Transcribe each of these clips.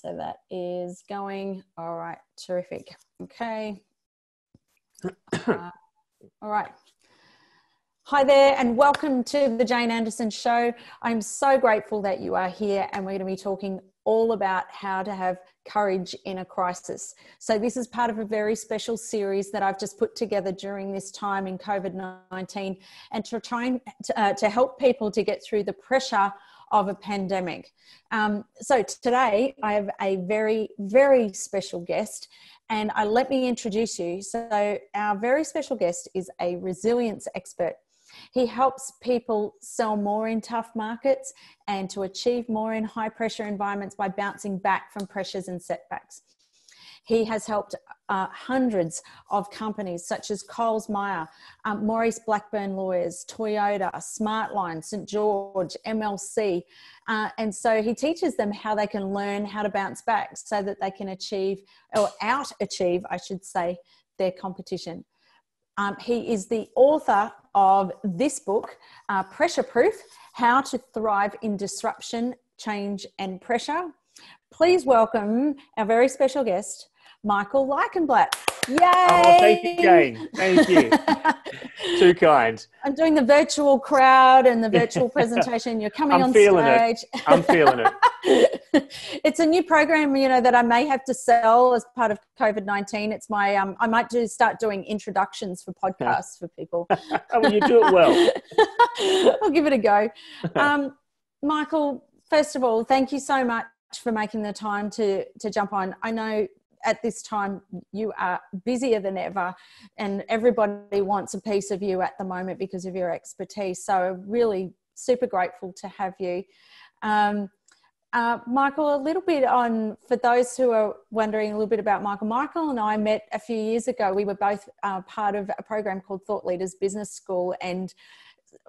So that is going. All right. Terrific. Okay. All right. Hi there and welcome to the Jane Anderson Show. I'm so grateful that you are here, and we're going to be talking all about how to have courage in a crisis. So this is part of a very special series that I've just put together during this time in COVID-19, and to try to help people to get through the pressure of a pandemic. So today I have a very, very special guest, and let me introduce you. So our very special guest is a resilience expert. He helps people sell more in tough markets and to achieve more in high pressure environments by bouncing back from pressures and setbacks. He has helped hundreds of companies such as Coles Myer, Maurice Blackburn Lawyers, Toyota, Smartline, St. George, MLC. And so he teaches them how they can learn how to bounce back so that they can achieve, or out-achieve, I should say, their competition. He is the author of this book, Pressure Proof: How to Thrive in Disruption, Change and Pressure. Please welcome our very special guest, Michael Licenblat. Yay! Oh, thank you, Jane. Thank you. Too kind. I'm doing the virtual crowd and the virtual presentation. You're coming on stage. I'm feeling it. It's a new program, that I may have to sell as part of COVID-19. It's my, I might start doing introductions for podcasts for people. Well, you do it well. I'll give it a go. Michael, first of all, thank you so much for making the time to jump on. I know at this time you are busier than ever, and everybody wants a piece of you at the moment because of your expertise. So really super grateful to have you. Michael, a little bit for those who are wondering a little bit about Michael. Michael and I met a few years ago. We were both part of a program called Thought Leaders Business School, and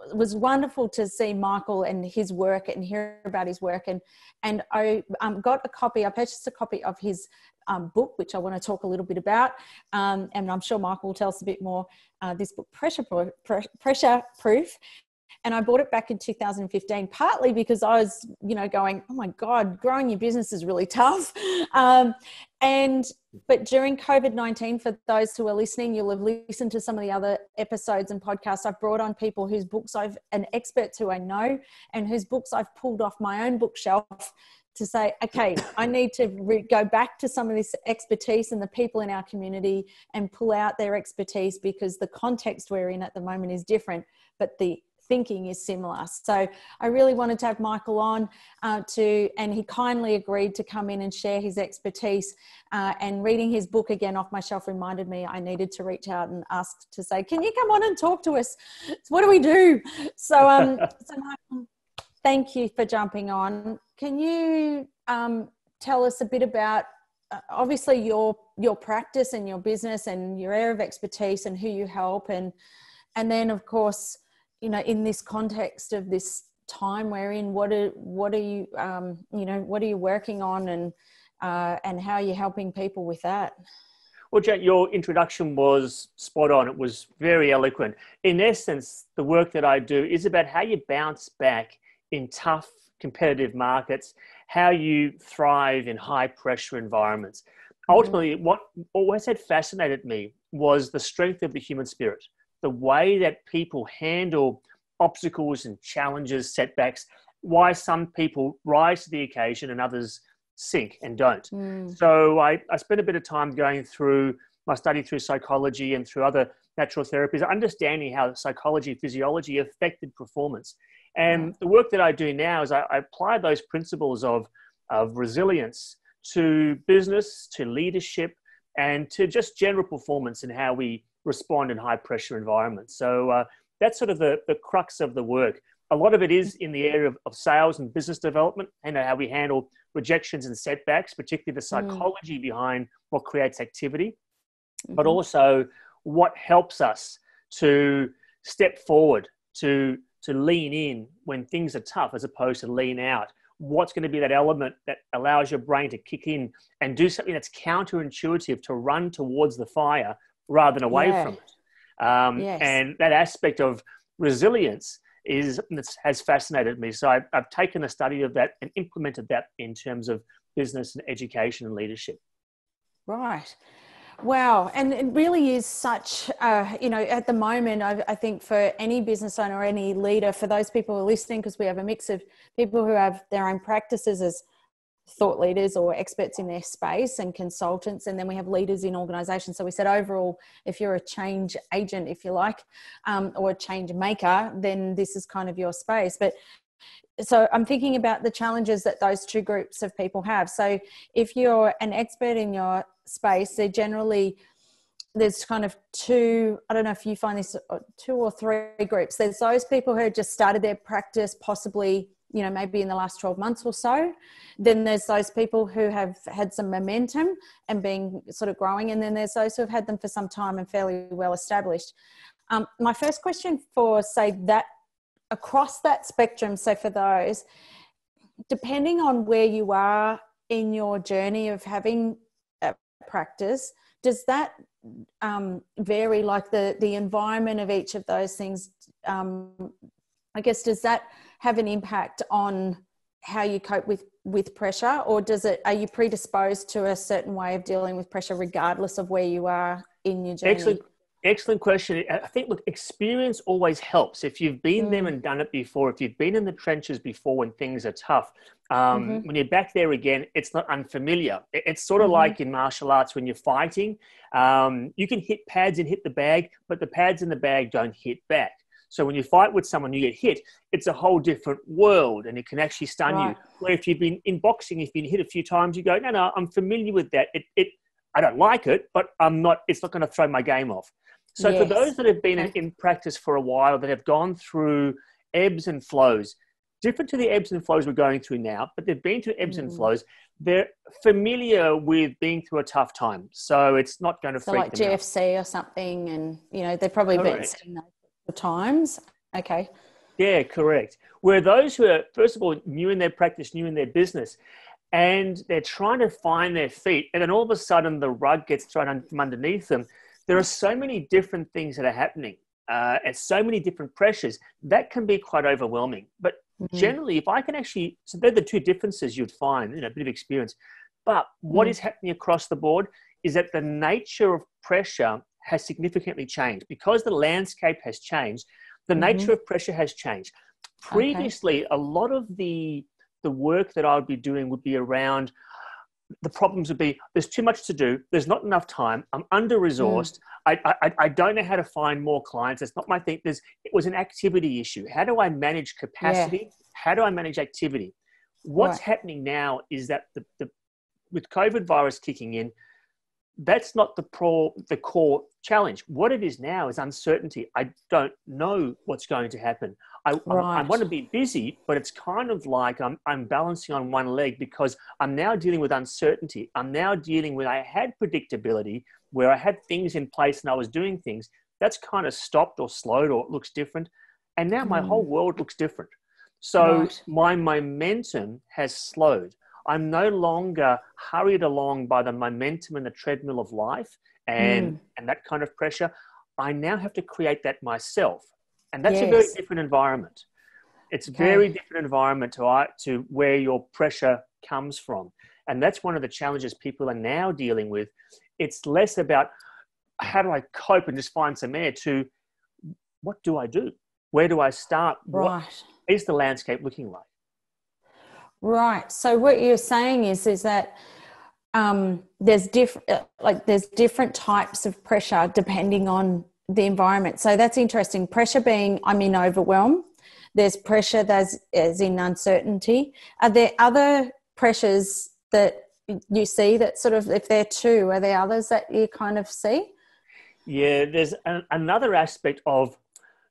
it was wonderful to see Michael and his work and hear about his work. And I purchased a copy of his book, which I want to talk a little bit about. And I'm sure Michael will tell us a bit more. This book, Pressure Proof. And I bought it back in 2015, partly because I was, going, oh my God, growing your business is really tough. But during COVID-19, for those who are listening, you'll have listened to some of the other episodes and podcasts. I've brought on people whose books and experts who I know, and whose books I've pulled off my own bookshelf to say, okay, I need to go back to some of this expertise and the people in our community and pull out their expertise, because the context we're in at the moment is different, but the thinking is similar. So I really wanted to have Michael on and he kindly agreed to come in and share his expertise, and reading his book again off my shelf reminded me I needed to reach out and ask to say, can you come on and talk to us? So what do we do? So Michael, thank you for jumping on. Can you tell us a bit about obviously your practice and your business and your area of expertise and who you help, and then of course, in this context of this time we're in, what are you what are you working on, and how are you helping people with that? Well, Jane, your introduction was spot on. It was very eloquent. In essence, the work that I do is about how you bounce back in tough competitive markets, how you thrive in high pressure environments. Ultimately, what always had fascinated me was the strength of the human spirit, the way that people handle obstacles and challenges, setbacks, why some people rise to the occasion and others sink and don't. So I spent a bit of time going through my study through psychology and through other natural therapies, understanding how psychology and physiology affected performance. And the work that I do now is I apply those principles of resilience to business, to leadership, and to just general performance and how we respond in high pressure environments. So that's sort of the crux of the work. A lot of it is in the area of sales and business development, and how we handle rejections and setbacks, particularly the psychology behind what creates activity, but also what helps us to step forward, to lean in when things are tough as opposed to lean out. What's going to be that element that allows your brain to kick in and do something that's counterintuitive, to run towards the fire rather than away from it. And that aspect of resilience has fascinated me. So I've taken a study of that and implemented that in terms of business and education and leadership. Right. Wow. And it really is such, at the moment, I think for any business owner or any leader, for those people who are listening, because we have a mix of people who have their own practices as thought leaders or experts in their space and consultants, and then we have leaders in organizations. So we said overall, if you're a change agent, if you like, or a change maker, then this is kind of your space. But so I'm thinking about the challenges that those two groups of people have. So if you're an expert in your space, they're generally, there's kind of two, I don't know if you find this, 2 or 3 groups. There's those people who have just started their practice, possibly, maybe in the last 12 months or so. Then there's those people who have had some momentum and being sort of growing. And then there's those who have had them for some time and fairly well established. My first question for, say, that across that spectrum, so for those, depending on where you are in your journey of having a practice, does that vary, like the environment of each of those things? I guess, does that have an impact on how you cope with pressure, or are you predisposed to a certain way of dealing with pressure regardless of where you are in your journey? Excellent question. I think, look, experience always helps. If you've been there and done it before, if you've been in the trenches before when things are tough, when you're back there again, it's not unfamiliar. It's sort of like in martial arts when you're fighting. You can hit pads and hit the bag, but the pads in the bag don't hit back. So when you fight with someone, you get hit, it's a whole different world and it can actually stun you. Where if you've been in boxing, if you've been hit a few times, you go, no, I'm familiar with that. I don't like it, but it's not going to throw my game off. So for those that have been in practice for a while, that have gone through ebbs and flows, different to the ebbs and flows we're going through now, but they've been through ebbs and flows, they're familiar with being through a tough time. So it's not going to freak like them out. GFC or something, and, they've probably been seeing those times. Okay. Yeah, correct. Where those who are, first of all, new in their practice, new in their business, and they're trying to find their feet, and then all of a sudden the rug gets thrown from underneath them, there are so many different things that are happening and so many different pressures that can be quite overwhelming. But generally, if I can actually, so they're the two differences you'd find, a bit of experience. But what is happening across the board is that the nature of pressure has significantly changed. Because the landscape has changed, the nature of pressure has changed. Previously, a lot of the work that I would be doing would be around, the problems would be, there's too much to do, there's not enough time, I'm under-resourced, I don't know how to find more clients, it's not my thing. It was an activity issue. How do I manage capacity? Yeah. How do I manage activity? What's happening now is that with COVID virus kicking in, that's not the core challenge. What it is now is uncertainty. I don't know what's going to happen. I want to be busy, but it's kind of like I'm balancing on one leg because I'm now dealing with uncertainty. I'm now dealing with, I had predictability where I had things in place and I was doing things. That's kind of stopped or slowed or it looks different. And now my whole world looks different. So my momentum has slowed. I'm no longer hurried along by the momentum and the treadmill of life and that kind of pressure. I now have to create that myself. And that's a very different environment. It's a very different environment to where your pressure comes from. And that's one of the challenges people are now dealing with. It's less about how do I cope and just find some air to what do I do? Where do I start? What is the landscape looking like? Right. So what you're saying is that there's different types of pressure depending on the environment. So that's interesting. Pressure being, I'm in overwhelm. There's pressure that's as in uncertainty. Are there other pressures that you see that sort of, if there are two, are there others that you kind of see? Yeah, there's another aspect of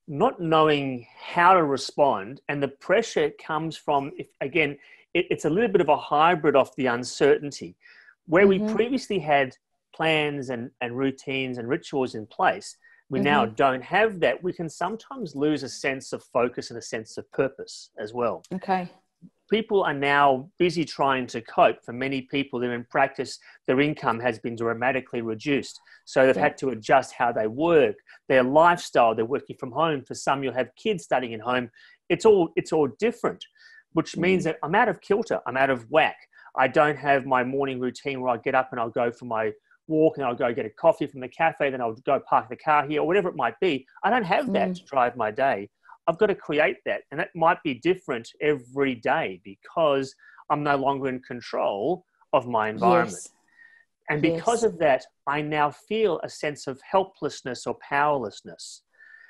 not knowing how to respond, and the pressure comes from, it's a little bit of a hybrid of the uncertainty. Where we previously had plans and routines and rituals in place, we now don't have that. We can sometimes lose a sense of focus and a sense of purpose as well. Okay. people are now busy trying to cope. For many people, they're in practice, their income has been dramatically reduced. So they've had to adjust how they work, their lifestyle, they're working from home. For some, you'll have kids studying at home. It's all different, which means that I'm out of kilter. I'm out of whack. I don't have my morning routine where I get up and I'll go for my walk and I'll go get a coffee from the cafe, then I'll go park the car here or whatever it might be. I don't have that to drive my day. I've got to create that. And that might be different every day because I'm no longer in control of my environment. Yes. And because of that, I now feel a sense of helplessness or powerlessness.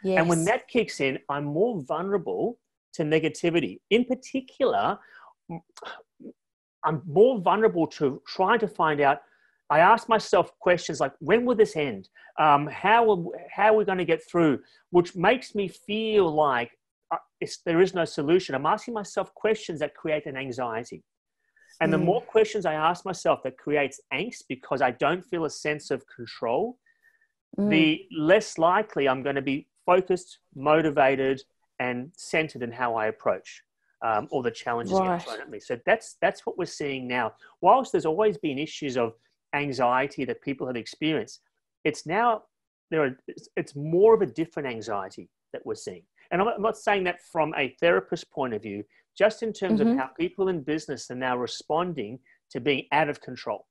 Yes. And when that kicks in, I'm more vulnerable to negativity. In particular, I'm more vulnerable to trying to find out. I ask myself questions like, when will this end? How are we going to get through? Which makes me feel like there is no solution. I'm asking myself questions that create an anxiety. And the more questions I ask myself that creates angst because I don't feel a sense of control, the less likely I'm going to be focused, motivated, and centered in how I approach all the challenges get thrown at me. So that's what we're seeing now. Whilst there's always been issues of anxiety that people have experienced, it's now it's more of a different anxiety that we're seeing. And I'm not saying that from a therapist point of view, just in terms of how people in business are now responding to being out of control.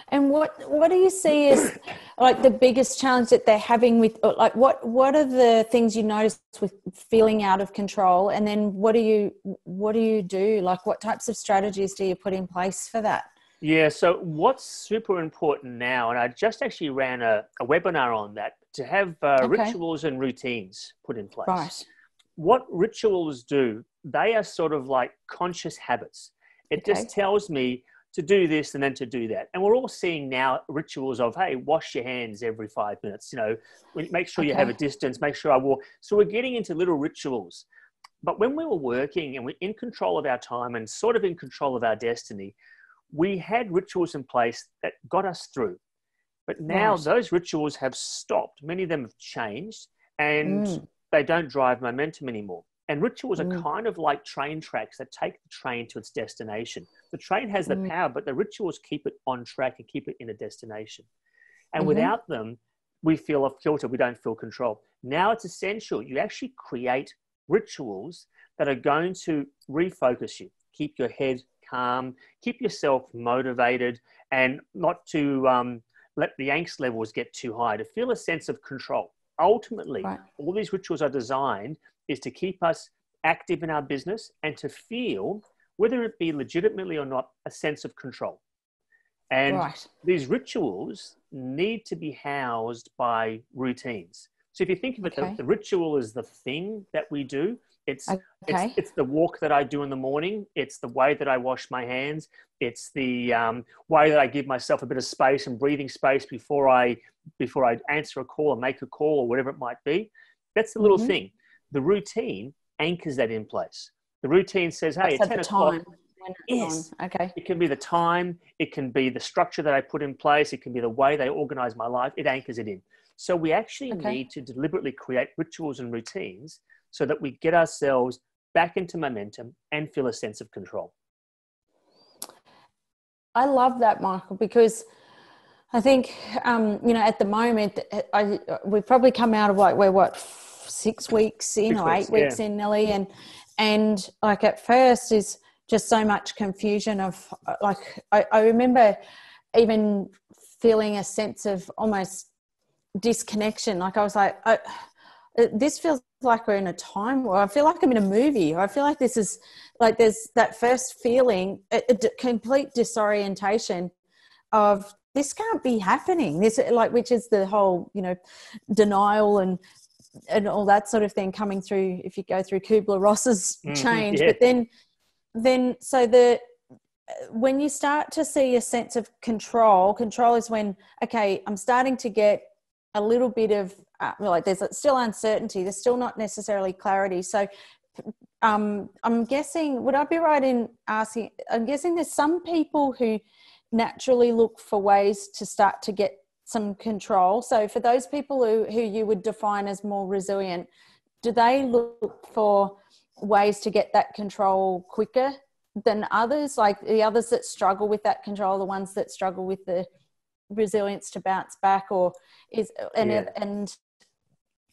And what do you see as like the biggest challenge that they're having with, like, what are the things you notice with feeling out of control? And then what do you do? Like, what types of strategies do you put in place for that? Yeah, so what's super important now, and I just actually ran a webinar on that, to have rituals and routines put in place. Right. What rituals do, they are sort of like conscious habits. It just tells me to do this and then to do that. And we're all seeing now rituals of, hey, wash your hands every 5 minutes, make sure you have a distance, make sure I walk. So we're getting into little rituals. But when we were working and we're in control of our time and sort of in control of our destiny, we had rituals in place that got us through. But now those rituals have stopped. Many of them have changed and they don't drive momentum anymore. And rituals are kind of like train tracks that take the train to its destination. The train has the power, but the rituals keep it on track and keep it in a destination. And without them, we feel off kilter. We don't feel control. Now it's essential. You actually create rituals that are going to refocus you, keep your head calm, keep yourself motivated, and not to let the angst levels get too high, to feel a sense of control. Ultimately, all these rituals are designed is to keep us active in our business and to feel, whether it be legitimately or not, a sense of control. And these rituals need to be housed by routines. So if you think of it, the ritual is the thing that we do. It's the walk that I do in the morning. It's the way that I wash my hands. It's the way that I give myself a bit of space and breathing space before I answer a call or make a call or whatever it might be. That's the little thing. The routine anchors that in place. The routine says, hey, at 10 o'clock. Yes. It can be the time. It can be the structure that I put in place. It can be the way they organize my life. It anchors it in. So we actually need to deliberately create rituals and routines so that we get ourselves back into momentum and feel a sense of control. I love that, Michael, because I think, at the moment, we've probably come out of we're 6 weeks in or 8 weeks in, Nelly, and like at first is just so much confusion of like, I remember even feeling a sense of almost disconnection. Like I was like, this feels like we're in a time where I feel like I'm in a movie, or I feel like this is like, there's that first feeling, a complete disorientation of this can't be happening. This, like, which is the whole, denial and all that sort of thing coming through if you go through Kubler-Ross's change. But then so when you start to see a sense of control is when, okay, I'm starting to get a little bit of like there's still uncertainty. There's still not necessarily clarity. So I'm guessing, would I be right in asking, I'm guessing there's some people who naturally look for ways to start to get some control. So for those people who you would define as more resilient, do they look for ways to get that control quicker than others? Like the others that struggle with that control, the ones that struggle with the resilience to bounce back, or and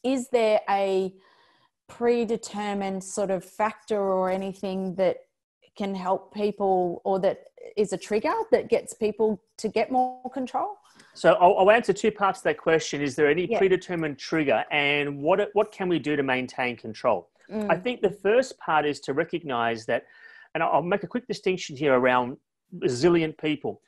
is there a predetermined sort of factor or anything that can help people, or that is a trigger that gets people to get more control? So I'll answer two parts to that question. Is there any predetermined trigger, and what can we do to maintain control? I think the first part is to recognize that, and I'll make a quick distinction here around resilient people.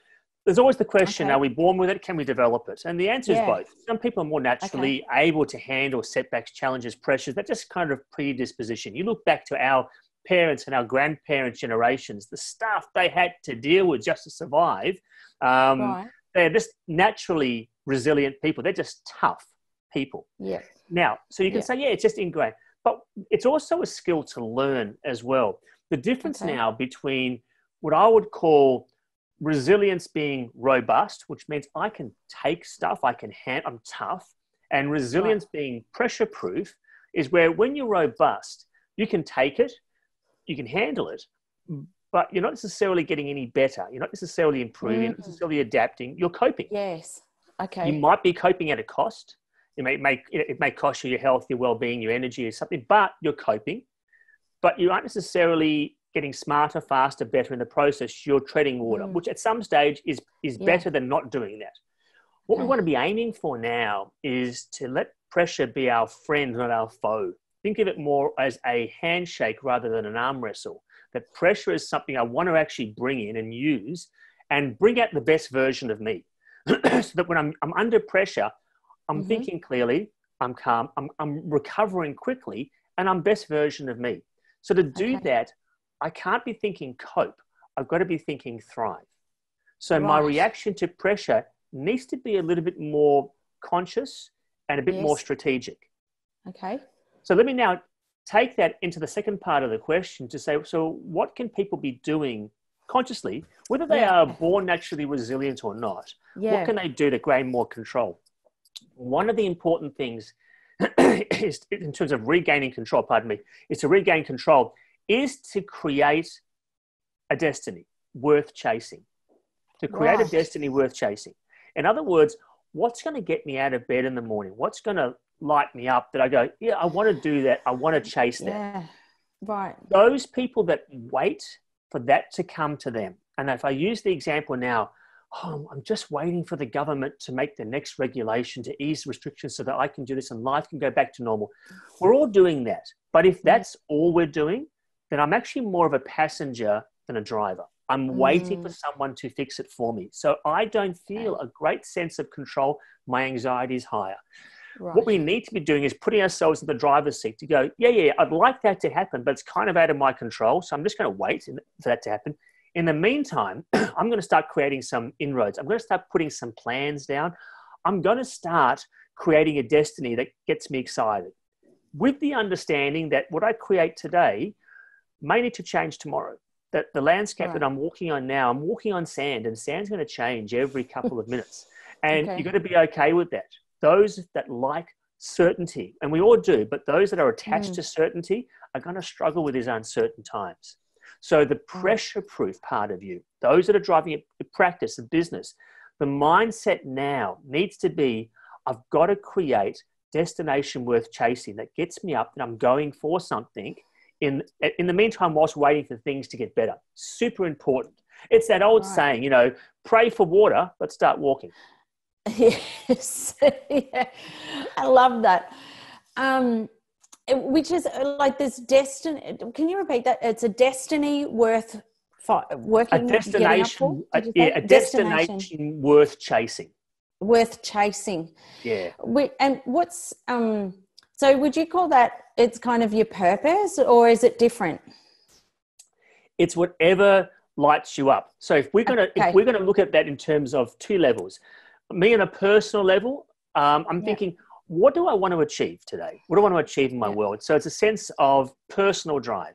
There's always the question, are we born with it? Can we develop it? And the answer is both. Some people are more naturally able to handle setbacks, challenges, pressures. That's just kind of predisposition. You look back to our parents and our grandparents' generations, the stuff they had to deal with just to survive. They're just naturally resilient people. They're just tough people. Yeah. Now, so you can say, it's just ingrained. But it's also a skill to learn as well. The difference now between what I would call resilience being robust, which means I can take stuff, I'm tough, and resilience being pressure proof is where when you're robust, you can take it, you can handle it, but you're not necessarily getting any better. You're not necessarily improving, you're not necessarily adapting. You're coping. Yes. Okay. You might be coping at a cost. It may cost you your health, your well-being, your energy or something, but you're coping. But you aren't necessarily getting smarter, faster, better in the process. You're treading water, which at some stage is better than not doing that. What we want to be aiming for now is to let pressure be our friend, not our foe. Think of it more as a handshake rather than an arm wrestle. That pressure is something I want to actually bring in and use and bring out the best version of me. So that when I'm under pressure, I'm thinking clearly, I'm calm, I'm recovering quickly, and I'm best version of me. So to do that, I can't be thinking cope. I've got to be thinking thrive. So my reaction to pressure needs to be a little bit more conscious and a bit more strategic. Okay. So let me now take that into the second part of the question to say, so what can people be doing consciously, whether they are born naturally resilient or not? What can they do to gain more control? One of the important things is, in terms of regaining control, is to regain control, is to create a destiny worth chasing. To create a destiny worth chasing. In other words, what's going to get me out of bed in the morning? What's going to light me up that I go, I want to do that. I want to chase that. Yeah. Right. Those people that wait for that to come to them. And if I use the example now, I'm just waiting for the government to make the next regulation to ease restrictions so that I can do this and life can go back to normal. We're all doing that. But if that's all we're doing, then I'm actually more of a passenger than a driver. I'm waiting for someone to fix it for me. So I don't feel a great sense of control. My anxiety is higher. Right. What we need to be doing is putting ourselves in the driver's seat to go, I'd like that to happen, but it's kind of out of my control. So I'm just going to wait for that to happen. In the meantime, I'm going to start creating some inroads. I'm going to start putting some plans down. I'm going to start creating a destiny that gets me excited, with the understanding that what I create today may need to change tomorrow. That the landscape that I'm walking on now, I'm walking on sand, and sand's going to change every couple of minutes. And you've got to be okay with that. Those that like certainty, and we all do, but those that are attached to certainty are going to struggle with these uncertain times. So the pressure-proof part of you, those that are driving a practice, a business, the mindset now needs to be, I've got to create destination worth chasing that gets me up and I'm going for something in the meantime whilst waiting for things to get better. Super important. It's that old saying, pray for water, but start walking. Yes. I love that. Which is like this destiny. Can you repeat that? It's a destiny worth working. A destination. A destination worth chasing. Worth chasing. Yeah. And what's so? Would you call that? It's kind of your purpose, or is it different? It's whatever lights you up. So if we're gonna look at that in terms of two levels, me on a personal level, I'm thinking, what do I want to achieve today? What do I want to achieve in my world? So it's a sense of personal drive.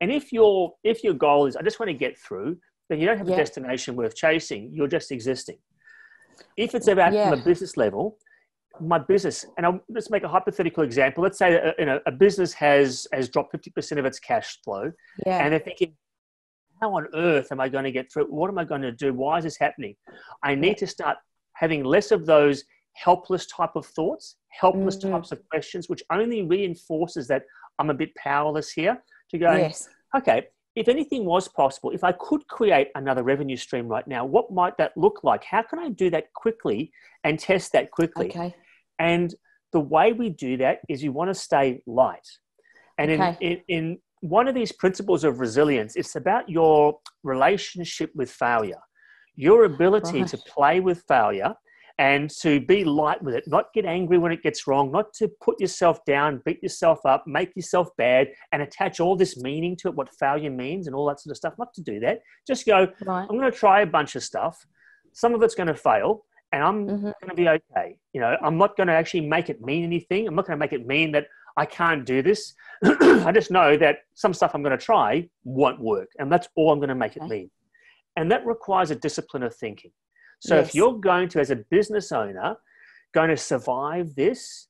And if your goal is, I just want to get through, then you don't have a destination worth chasing. You're just existing. If it's about from a business level, my business, and let's make a hypothetical example. Let's say a business has dropped 50% of its cash flow, and they're thinking, how on earth am I going to get through? What am I going to do? Why is this happening? I need to start having less of those helpless type of thoughts, helpless types of questions, which only reinforces that I'm a bit powerless here, to go, okay, if anything was possible, if I could create another revenue stream right now, what might that look like? How can I do that quickly and test that quickly? Okay. And the way we do that is you want to stay light. And in one of these principles of resilience, it's about your relationship with failure, your ability to play with failure and to be light with it, not get angry when it gets wrong, not to put yourself down, beat yourself up, make yourself bad, and attach all this meaning to it, what failure means and all that sort of stuff. Not to do that. Just go, I'm going to try a bunch of stuff. Some of it's going to fail, and I'm going to be okay. You know, I'm not going to actually make it mean anything. I'm not going to make it mean that I can't do this. I just know that some stuff I'm going to try won't work, and that's all I'm going to make it mean. And that requires a discipline of thinking. So if you're going to, as a business owner, going to survive this,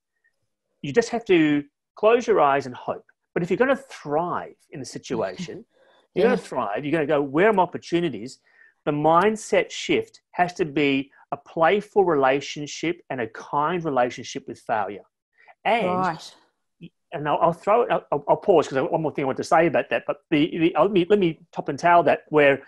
you just have to close your eyes and hope. But if you're going to thrive in the situation, you're going to thrive, you're going to go, where are my opportunities? The mindset shift has to be a playful relationship and a kind relationship with failure. And and I'll throw it, I'll pause because I've got one more thing I want to say about that. But let me top and tail that, where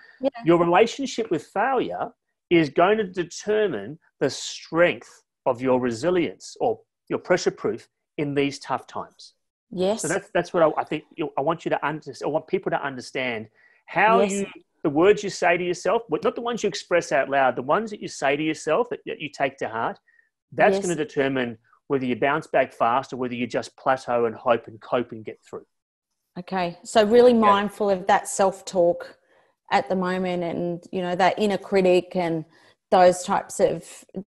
your relationship with failure is going to determine the strength of your resilience or your pressure proof in these tough times. Yes. So that's what I think I want you to understand. I want people to understand how the words you say to yourself, not the ones you express out loud, the ones that you say to yourself that you take to heart, that's going to determine whether you bounce back fast or whether you just plateau and hope and cope and get through. Okay. So really mindful of that self-talk at the moment, and you know, that inner critic and those types of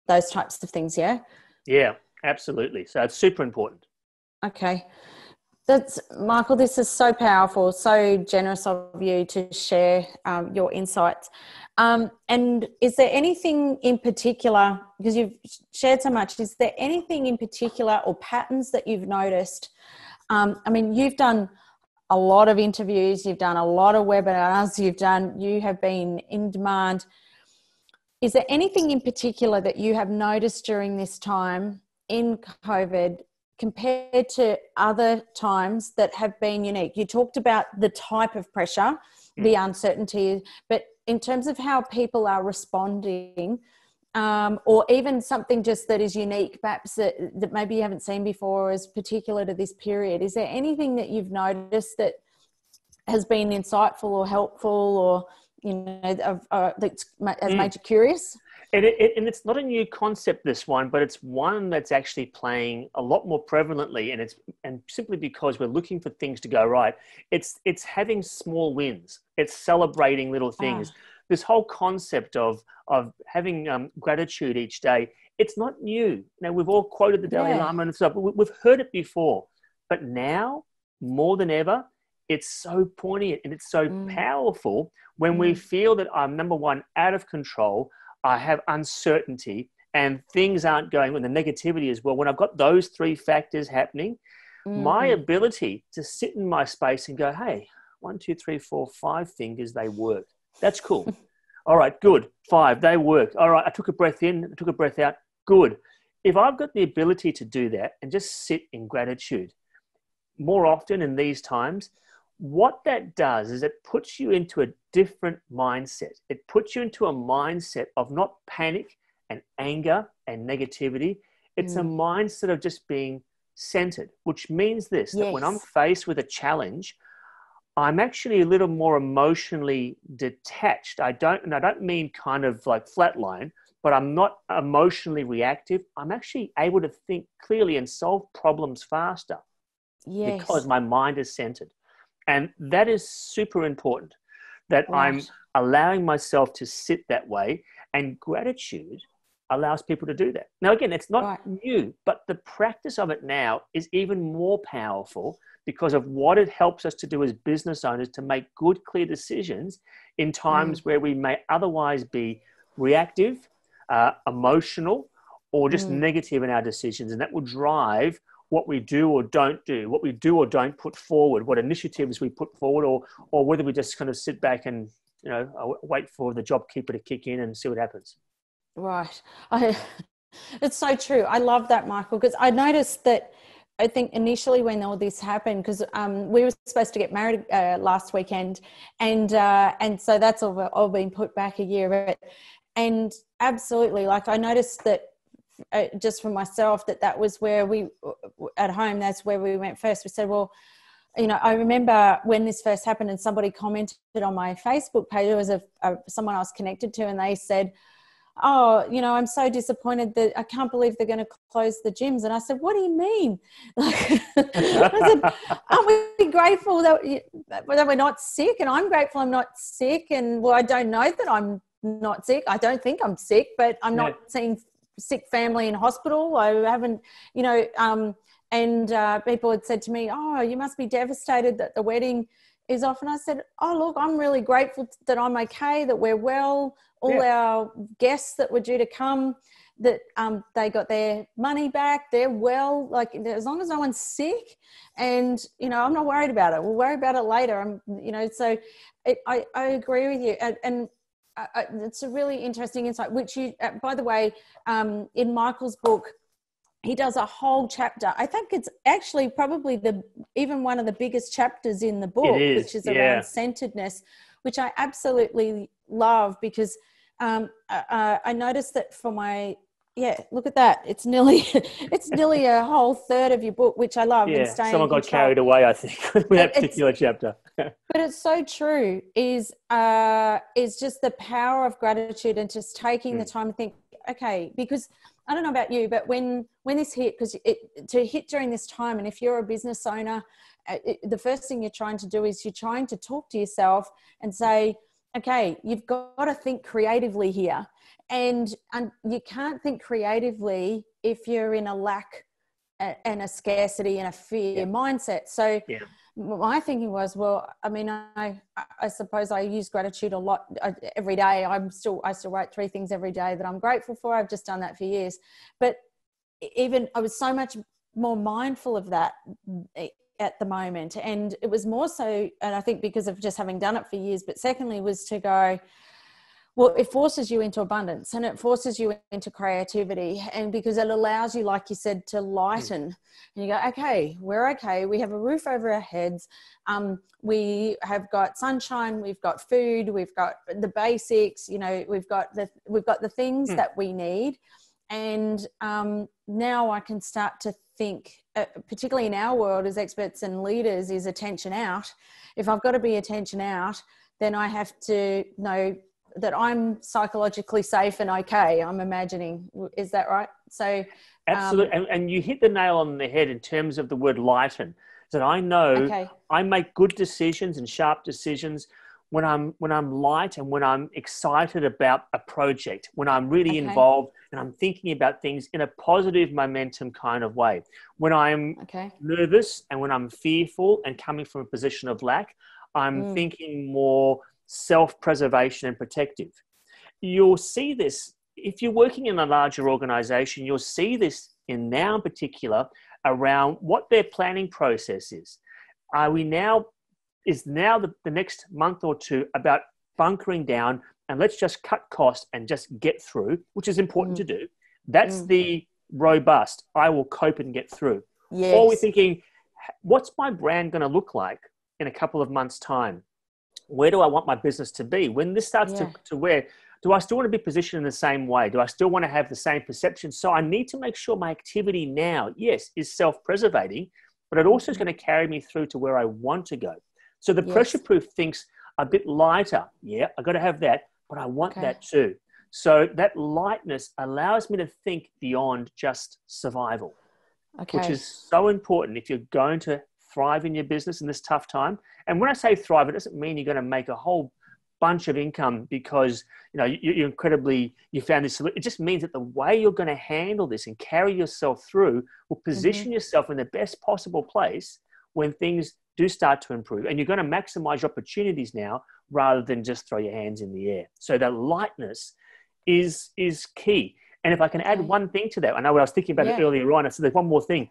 things. Yeah, absolutely. So it's super important. Okay, that's Michael, this is so powerful, so generous of you to share your insights. And is there anything in particular, because you've shared so much, is there anything in particular or patterns that you've noticed? I mean, you've done a lot of interviews, you've done a lot of webinars, you have been in demand. Is there anything in particular that you have noticed during this time in COVID compared to other times that have been unique? You talked about the type of pressure, the uncertainty, but in terms of how people are responding, or even something just that is unique, perhaps that maybe you haven't seen before, as particular to this period. Is there anything that you've noticed that has been insightful or helpful, or that has made you curious? And it's not a new concept, this one, but it's one that's actually playing a lot more prevalently, and simply because we're looking for things to go right. It's having small wins. It's celebrating little things. This whole concept of having gratitude each day, it's not new. Now, we've all quoted the Dalai Lama and stuff, but we've heard it before. But now, more than ever, it's so poignant and it's so powerful when we feel that I'm, number one, out of control, I have uncertainty, and things aren't going, when the negativity is, well, when I've got those three factors happening, my ability to sit in my space and go, hey, 1, 2, 3, 4, 5 fingers, they work. That's cool. All right, good. 5, they work. All right, I took a breath in, I took a breath out. Good. If I've got the ability to do that and just sit in gratitude more often in these times, what that does is it puts you into a different mindset. It puts you into a mindset of not panic and anger and negativity. It's a mindset of just being centered, which means this, that when I'm faced with a challenge, I'm actually a little more emotionally detached. I don't mean kind of like flatline, but I'm not emotionally reactive. I'm actually able to think clearly and solve problems faster because my mind is centered. And that is super important, that I'm allowing myself to sit that way, and gratitude allows people to do that. Now, again, it's not new, but the practice of it now is even more powerful because of what it helps us to do as business owners to make good, clear decisions in times where we may otherwise be reactive, emotional, or just negative in our decisions. And that will drive what we do or don't do, what we do or don't put forward, what initiatives we put forward, or whether we just kind of sit back and, wait for the job keeper to kick in and see what happens. Right. It's so true. I love that, Michael, because I noticed that I think initially when all this happened, because we were supposed to get married last weekend, and so that's all been put back a year. And absolutely, like I noticed that just for myself, that was where we, at home, that's where we went first. We said, well, I remember when this first happened and somebody commented on my Facebook page, it was someone I was connected to, and they said, oh, I'm so disappointed that I can't believe they're going to close the gyms. And I said, what do you mean? Like, I said, aren't we grateful that we're not sick? And I'm grateful I'm not sick. And well, I don't know that I'm not sick. I don't think I'm sick, but I'm not seeing sick family in hospital. I haven't, and people had said to me, oh, you must be devastated that the wedding is off. And I said, oh, look, I'm really grateful that I'm okay, that we're well. All our guests that were due to come, that they got their money back, they're well, like as long as no one's sick, and I'm not worried about it. We'll worry about it later. So I agree with you, and it's a really interesting insight, which you, by the way, in Michael's book, he does a whole chapter. I think it's actually probably even one of the biggest chapters in the book, which is around centeredness, which I absolutely love, because I noticed that for my, look at that. It's nearly a whole third of your book, which I love. Yeah, someone got carried away, I think, with that particular chapter. But it's so true, is just the power of gratitude and just taking the time to think, okay, because I don't know about you, but when this hit, because to hit during this time, and if you're a business owner, the first thing you're trying to do is you're trying to talk to yourself and say, okay, you've got to think creatively here. And you can't think creatively if you're in a lack and a scarcity and a fear mindset. So my thinking was, well, I mean, I suppose I use gratitude a lot every day. I still write 3 things every day that I'm grateful for. I've just done that for years. But even I was so much more mindful of that at the moment, and it was more so, and I think because of just having done it for years, but secondly was to go, well, it forces you into abundance, and it forces you into creativity, and because it allows you, like you said, to lighten, and you go, okay, we're okay, we have a roof over our heads, we have got sunshine, we've got food, we've got the basics, we've got the things that we need. And now I can start to think, particularly in our world as experts and leaders, is attention out. If I've got to be attention out, then I have to know that I'm psychologically safe and okay, I'm imagining. Is that right? So absolutely. And you hit the nail on the head in terms of the word lighten. That I know I make good decisions and sharp decisions when I'm light and when I'm excited about a project, when I'm really involved and I'm thinking about things in a positive momentum kind of way. When I'm nervous and when I'm fearful and coming from a position of lack, I'm thinking more self-preservation and protective. You'll see this if you're working in a larger organization. You'll see this in particular around what their planning process is. Is now the next month or two about bunkering down and let's just cut costs and just get through, which is important to do. That's the robust, I will cope and get through. Yes. Or we're thinking, what's my brand going to look like in a couple of months' time? Where do I want my business to be? When this starts to where, do I still want to be positioned in the same way? Do I still want to have the same perception? So I need to make sure my activity now, is self-preservating, but it also is going to carry me through to where I want to go. So the pressure proof thinks a bit lighter. Yeah, I got to have that, but I want that too. So that lightness allows me to think beyond just survival, which is so important if you're going to thrive in your business in this tough time. And when I say thrive, it doesn't mean you're going to make a whole bunch of income because you're incredibly, you found this. It just means that the way you're going to handle this and carry yourself through will position yourself in the best possible place when things do start to improve, and you're going to maximize your opportunities now rather than just throw your hands in the air. So that lightness is key. And if I can add one thing to that, I know I was thinking about it earlier on. So there's one more thing,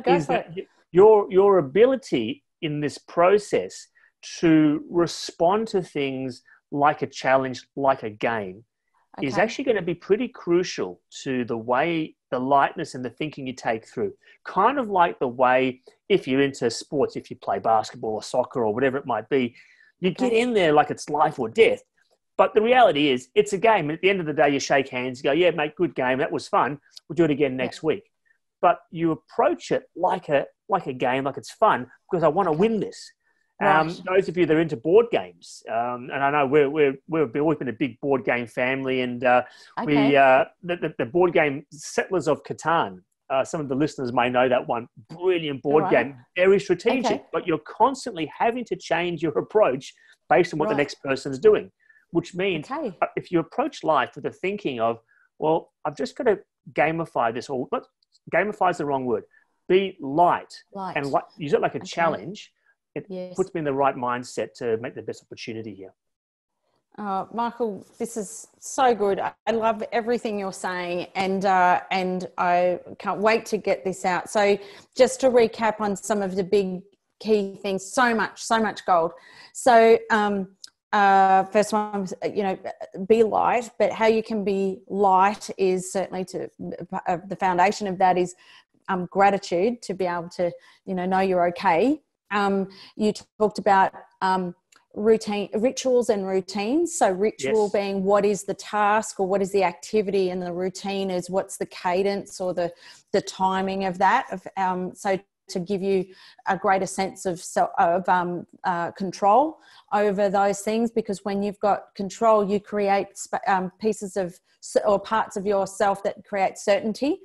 is that your ability in this process to respond to things like a challenge, like a game, is actually going to be pretty crucial to the way, the lightness and the thinking you take through. Kind of like the way, if you're into sports, if you play basketball or soccer or whatever it might be, you get in there like it's life or death. But the reality is, it's a game. At the end of the day, you shake hands, you go, yeah, mate, good game. That was fun. We'll do it again next week. But you approach it like a game, like it's fun, because I want to win this. Those of you that are into board games, and I know we've always been a big board game family, and the board game Settlers of Catan. Some of the listeners may know that one. Brilliant board game, very strategic, but you're constantly having to change your approach based on what the next person's doing. Which means if you approach life with the thinking of, well, I've just got to gamify this, or gamify is the wrong word. Be light. And use it like a challenge. It puts me in the right mindset to make the best opportunity here. Michael, this is so good. I love everything you're saying, and I can't wait to get this out. So just to recap on some of the big key things, so much gold. So first one, be light, but how you can be light is certainly the foundation of that is gratitude, to be able to, know you're okay. You talked about rituals and routines. So ritual being what is the task or what is the activity, and the routine is what's the cadence or the timing of that. So to give you a greater sense of control over those things, because when you've got control, you create pieces of or parts of yourself that create certainty.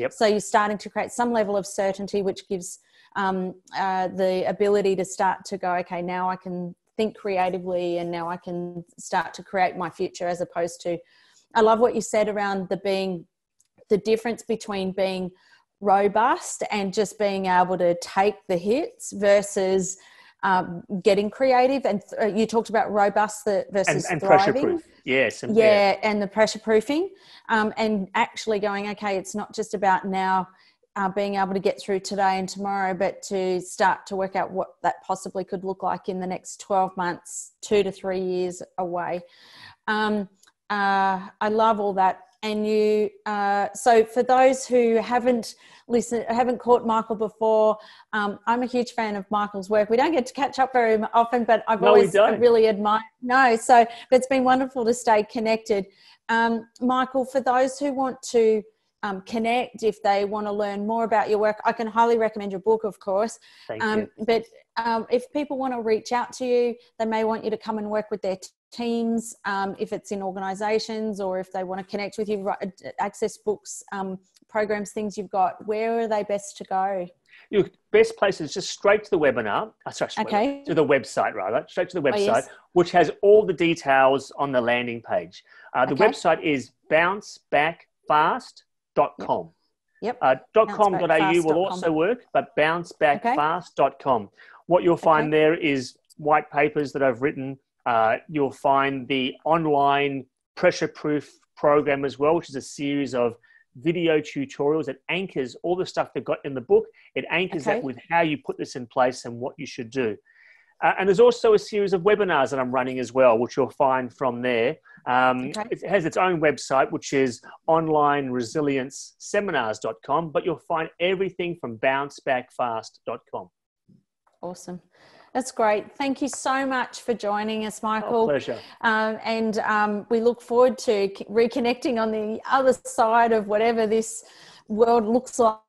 So you're starting to create some level of certainty, which gives the ability to start to go, okay, now I can think creatively, and now I can start to create my future, as opposed to, I love what you said around the difference between being robust and just being able to take the hits versus getting creative. And you talked about robust versus and thriving. Pressure proof. Yes. And the pressure proofing, and actually going, okay, it's not just about now being able to get through today and tomorrow, but to start to work out what that possibly could look like in the next 12 months, 2 to 3 years away. I love all that. And you, so for those who haven't caught Michael before, I'm a huge fan of Michael's work. We don't get to catch up very often, but I've always really admired. But it's been wonderful to stay connected. Michael, for those who want to connect, if they want to learn more about your work, I can highly recommend your book, of course. Thank you. But if people want to reach out to you, they may want you to come and work with their teams, if it's in organizations, or if they want to connect with you, access books, programs, things you've got, where are they best to go? Your best place is just straight to the webinar, to the website rather, straight to the website, which has all the details on the landing page. The website is bouncebackfast.com. .com.au will also work, but bouncebackfast.com. What you'll find there is white papers that I've written. You'll find the online pressure proof program as well, which is a series of video tutorials that anchors all the stuff they've got in the book. It anchors that with how you put this in place and what you should do. And there's also a series of webinars that I'm running as well, which you'll find from there. It has its own website, which is onlineresilienceseminars.com, but you'll find everything from bouncebackfast.com. Awesome. That's great. Thank you so much for joining us, Michael. Oh, pleasure. And we look forward to reconnecting on the other side of whatever this world looks like.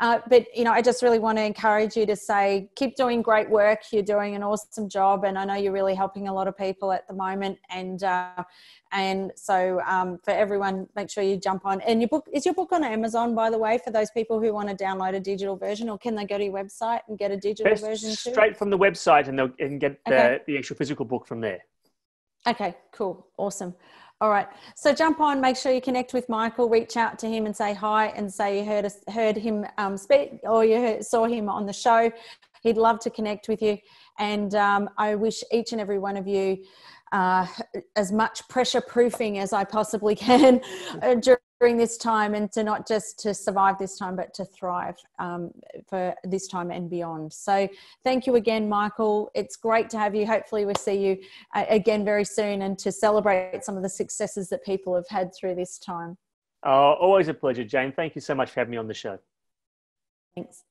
But, I just really want to encourage you to say, keep doing great work. You're doing an awesome job. And I know you're really helping a lot of people at the moment. And so for everyone, make sure you jump on. And is your book on Amazon, by the way, for those people who want to download a digital version, or can they go to your website and get a digital version too? Straight from the website, and they'll get the actual physical book from there. Okay, cool. Awesome. All right. So jump on, make sure you connect with Michael, reach out to him and say hi, and say you heard him speak, or you saw him on the show. He'd love to connect with you. And I wish each and every one of you as much pressure proofing as I possibly can during this time, and to not just to survive this time, but to thrive for this time and beyond. So thank you again, Michael. It's great to have you. Hopefully we'll see you again very soon, and to celebrate some of the successes that people have had through this time. Always a pleasure, Jane. Thank you so much for having me on the show. Thanks.